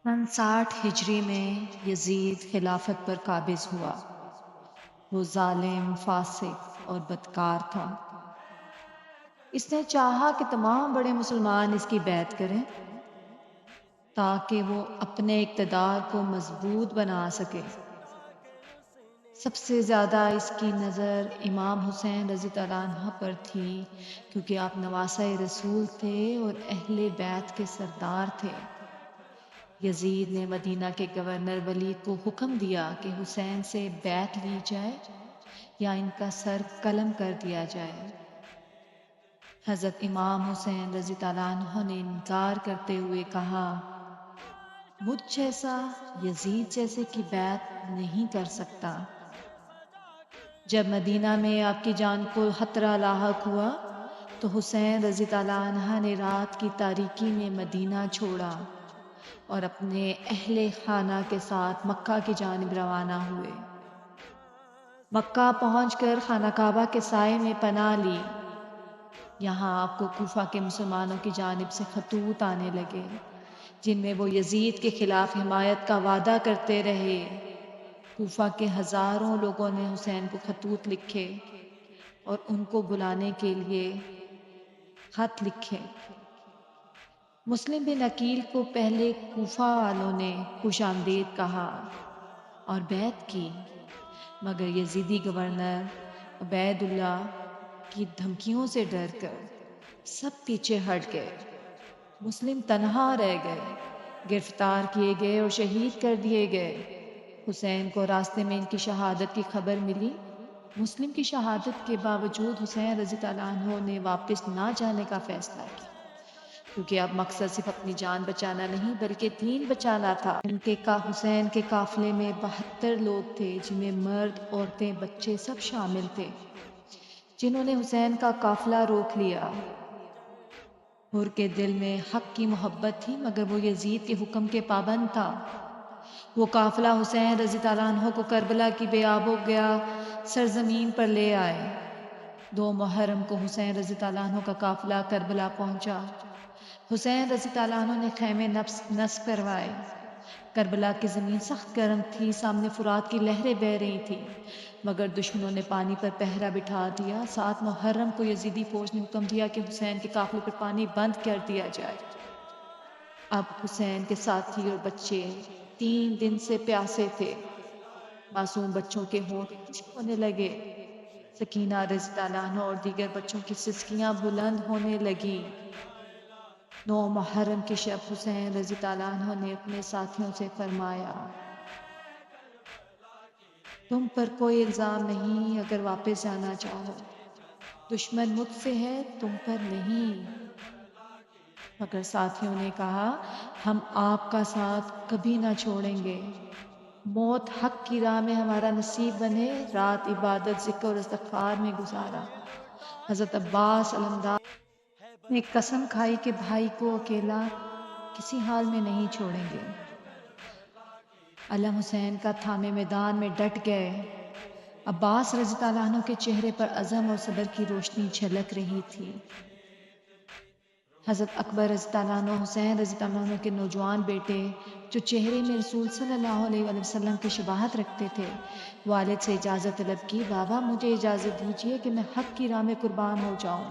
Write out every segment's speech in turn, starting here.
سن 60 ہجری میں یزید خلافت پر قابض ہوا۔ وہ ظالم، فاسق اور بدکار تھا۔ اس نے چاہا کہ تمام بڑے مسلمان اس کی بیعت کریں تاکہ وہ اپنے اقتدار کو مضبوط بنا سکے۔ سب سے زیادہ اس کی نظر امام حسین رضی اللہ عنہ پر تھی، کیونکہ آپ نواسۂ رسول تھے اور اہل بیت کے سردار تھے۔ یزید نے مدینہ کے گورنر ولید کو حکم دیا کہ حسین سے بیعت لی جائے یا ان کا سر قلم کر دیا جائے۔ حضرت امام حسین رضی اللہ عنہ نے انکار کرتے ہوئے کہا، مجھ جیسا یزید جیسے کی بیعت نہیں کر سکتا۔ جب مدینہ میں آپ کی جان کو خطرہ لاحق ہوا تو حسین رضی اللہ عنہ نے رات کی تاریکی میں مدینہ چھوڑا اور اپنے اہل خانہ کے ساتھ مکہ کی جانب روانہ ہوئے۔ مکہ پہنچ کر خانہ کعبہ کے سائے میں پناہ لی۔ یہاں آپ کو کوفہ کے مسلمانوں کی جانب سے خطوط آنے لگے جن میں وہ یزید کے خلاف حمایت کا وعدہ کرتے رہے۔ کوفہ کے ہزاروں لوگوں نے حسین کو خطوط لکھے اور ان کو بلانے کے لیے خط لکھے۔ مسلم بن عقیل کو پہلے کوفہ والوں نے خوش آمدید کہا اور بیعت کی، مگر یزیدی گورنر عبید اللہ کی دھمکیوں سے ڈر کر سب پیچھے ہٹ گئے۔ مسلم تنہا رہ گئے، گرفتار کیے گئے اور شہید کر دیے گئے۔ حسین کو راستے میں ان کی شہادت کی خبر ملی۔ مسلم کی شہادت کے باوجود حسین رضی اللہ عنہ نے واپس نہ جانے کا فیصلہ کیا، کیونکہ اب مقصد صرف اپنی جان بچانا نہیں بلکہ دین بچانا تھا۔ حسین کے قافلے میں 72 لوگ تھے، جن میں مرد، عورتیں، بچے سب شامل تھے، جنہوں نے حسین کا قافلہ روک لیا۔ حر کے دل میں حق کی محبت تھی، مگر وہ یزید کے حکم کے پابند تھا۔ وہ قافلہ حسین رضی اللہ عنہ کو کربلا کی بے آب و گیا سرزمین پر لے آئے۔ 2 محرم کو حسین رضی اللہ عنہ کا قافلہ کربلا پہنچا۔ حسین رضی اللہ عنہ نے خیمے نصب کروائے۔ کربلا کی زمین سخت گرم تھی، سامنے فرات کی لہریں بہہ رہی تھیں، مگر دشمنوں نے پانی پر پہرا بٹھا دیا۔ 7 محرم کو یزیدی فوج نے حکم دیا کہ حسین کے قافلے پر پانی بند کر دیا جائے۔ اب حسین کے ساتھی اور بچے 3 دن سے پیاسے تھے۔ معصوم بچوں کے ہونٹ خشک ہونے لگے۔ سکینہ رضی اللہ عنہ اور دیگر بچوں کی سسکیاں بلند ہونے لگی۔ 9 محرم کی شب حسین رضی اللہ عنہ نے اپنے ساتھیوں سے فرمایا، تم پر کوئی الزام نہیں اگر واپس جانا چاہو، دشمن مجھ سے ہے، تم پر نہیں۔ مگر ساتھیوں نے کہا، ہم آپ کا ساتھ کبھی نہ چھوڑیں گے، موت حق کی راہ میں ہمارا نصیب بنے۔ رات عبادت، ذکر اور استغفار میں گزارا۔ حضرت عباس علمدار نے قسم کھائی کہ بھائی کو اکیلا کسی حال میں نہیں چھوڑیں گے۔ علم حسین کا تھامے میدان میں ڈٹ گئے۔ عباس رضی اللہ عنہ کے چہرے پر عزم اور صبر کی روشنی جھلک رہی تھی۔ حضرت اکبر رضی اللہ عنہ حسین رضی اللہ عنہ کے نوجوان بیٹے، جو چہرے میں رسول صلی اللہ علیہ وآلہ وسلم کی شباہت رکھتے تھے، والد سے اجازت طلب کی، بابا مجھے اجازت دیجیے کہ میں حق کی راہ میں قربان ہو جاؤں۔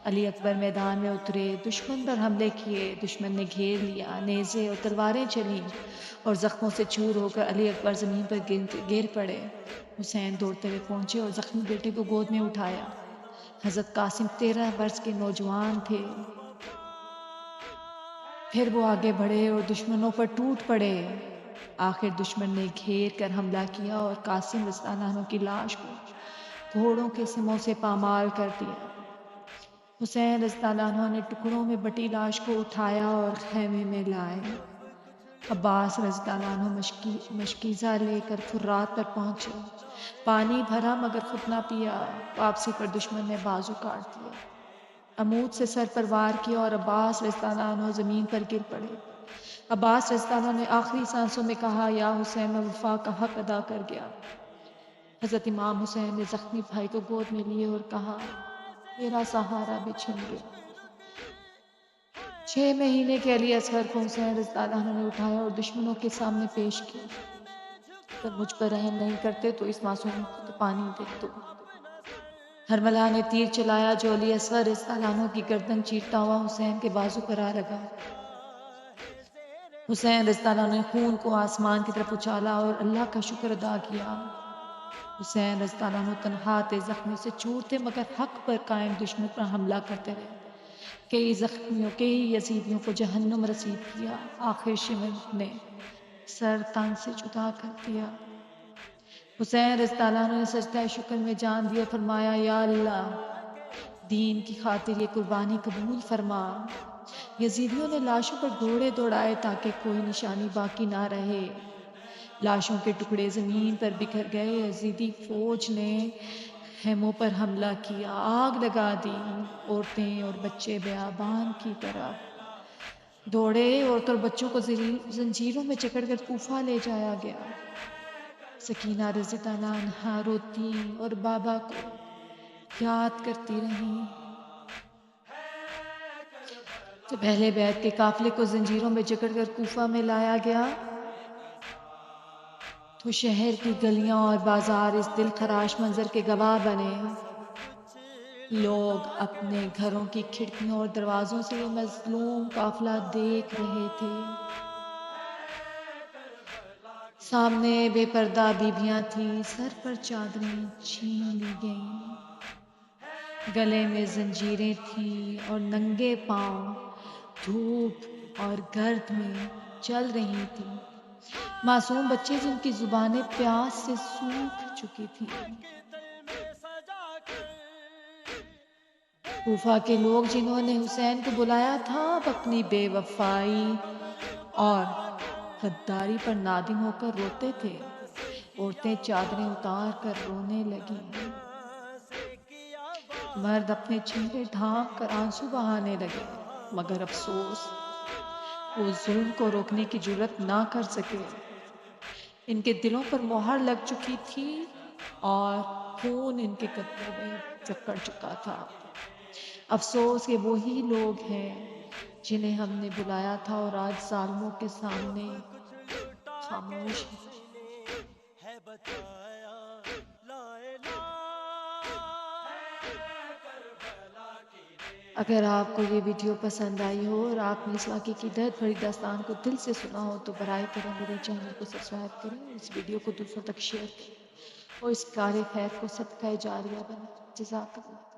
علی اکبر میدان میں اترے، دشمن پر حملے کیے، دشمن نے گھیر لیا، نیزے اور تلواریں چلیں اور زخموں سے چور ہو کر علی اکبر زمین پر گر پڑے۔ حسین دوڑتے ہوئے پہنچے اور زخمی بیٹے کو گود میں اٹھایا۔ حضرت قاسم 13 برس کے نوجوان تھے۔ پھر وہ آگے بڑھے اور دشمنوں پر ٹوٹ پڑے۔ آخر دشمن نے گھیر کر حملہ کیا اور قاسم رضی اللہ عنہ کی لاش کو گھوڑوں کے سموں سے پامال کر دیا۔ حسین رضی اللہ عنہ نے ٹکڑوں میں بٹی لاش کو اٹھایا اور خیمے میں لائے۔ عباس رضی اللہ عنہ مشکیزہ لے کر فرات پر پہنچے، پانی بھرا مگر خود نہ پیا۔ واپسی پر دشمن نے بازو کاٹ دیا، عمود سے سر پر وار کیا اور عباس رضی اللہ عنہ زمین پر گر پڑے۔ عباس رضی اللہ عنہ نے آخری سانسوں میں کہا، یا حسین میں وفا کا حق ادا کر گیا۔ حضرت امام حسین نے زخمی بھائی کو گود میں لیے اور کہا، میرا سہارا بھی چھن گیا۔ 6 مہینے کے علی اصغر کو حسین رضی اللہ عنہ نے اٹھایا اور دشمنوں کے سامنے پیش کیا۔ اگر مجھ پر رحم نہیں کرتے تو اس معصوم کو تو پانی دے دو۔ ہرملہ نے تیر چلایا جو علی اصغر رضی اللہ عنہ کی گردن چیرتا ہوا حسین کے بازو پر آ لگا۔ حسین رضی اللہ عنہ نے خون کو آسمان کی طرف اچھالا اور اللہ کا شکر ادا کیا۔ حسین رضی اللہ عنہ تنہا تھے، زخمیوں سے چور تھے، مگر حق پر قائم دشمن پر حملہ کرتے رہے۔ کئی زخمیوں، کئی یزیدیوں کو جہنم رسید کیا۔ آخر شمر نے سر تن سے جدا کر دیا۔ حسین رضی اللہ عنہ نے سجدہ شکر میں جان دیا، فرمایا یا اللہ دین کی خاطر یہ قربانی قبول فرما۔ یزیدیوں نے لاشوں پر گھوڑے دوڑائے تاکہ کوئی نشانی باقی نہ رہے۔ لاشوں کے ٹکڑے زمین پر بکھر گئے۔ یزیدی فوج نے خیموں پر حملہ کیا، آگ لگا دی۔ عورتیں اور بچے بیابان کی طرف دوڑے۔ عورتوں اور بچوں کو زنجیروں میں جکڑ کر کوفہ لے جایا گیا۔ سکینہ رضی اللہ عنہا روتی اور بابا کو یاد کرتی رہیں۔ جب اہل بیت کے قافلے کو زنجیروں میں جکڑ کر کوفہ میں لایا گیا تو شہر کی گلیاں اور بازار اس دل خراش منظر کے گواہ بنے۔ لوگ اپنے گھروں کی کھڑکیوں اور دروازوں سے یہ مظلوم قافلہ دیکھ رہے تھے۔ سامنے بے پردہ بیویاں تھیں، سر پر چادریں چھین لی گئیں، گلے میں زنجیریں تھیں اور ننگے پاؤں دھوپ اور گرد میں چل رہی تھیں۔ معصوم بچے جن کی زبانیں پیاس سے سوکھ چکی تھیں۔ کوفہ کے لوگ جنہوں نے حسین کو بلایا تھا اب اپنی بے وفائی اور غداری پر نادم ہو کر روتے تھے۔ عورتیں چادریں اتار کر رونے لگیں، مرد اپنے چہرے ڈھانپ کر آنسو بہانے لگے، مگر افسوس وہ ظلم کو روکنے کی جرات نہ کر سکے۔ ان کے دلوں پر مہر لگ چکی تھی اور خون ان کے قدموں میں جکڑ چکا تھا۔ افسوس کہ وہی لوگ ہیں جنہیں ہم نے بلایا تھا اور آج ظالموں کے سامنے خاموش ہیں۔ اگر آپ کو یہ ویڈیو پسند آئی ہو اور آپ نے اس واقعے کی درد بھری داستان کو دل سے سنا ہو تو برائے کرم میرے چینل کو سبسکرائب کریں، اس ویڈیو کو دوسروں تک شیئر کریں اور اس کار خیر کو صدقہ جاریہ بنائیں۔ جزاک اللہ۔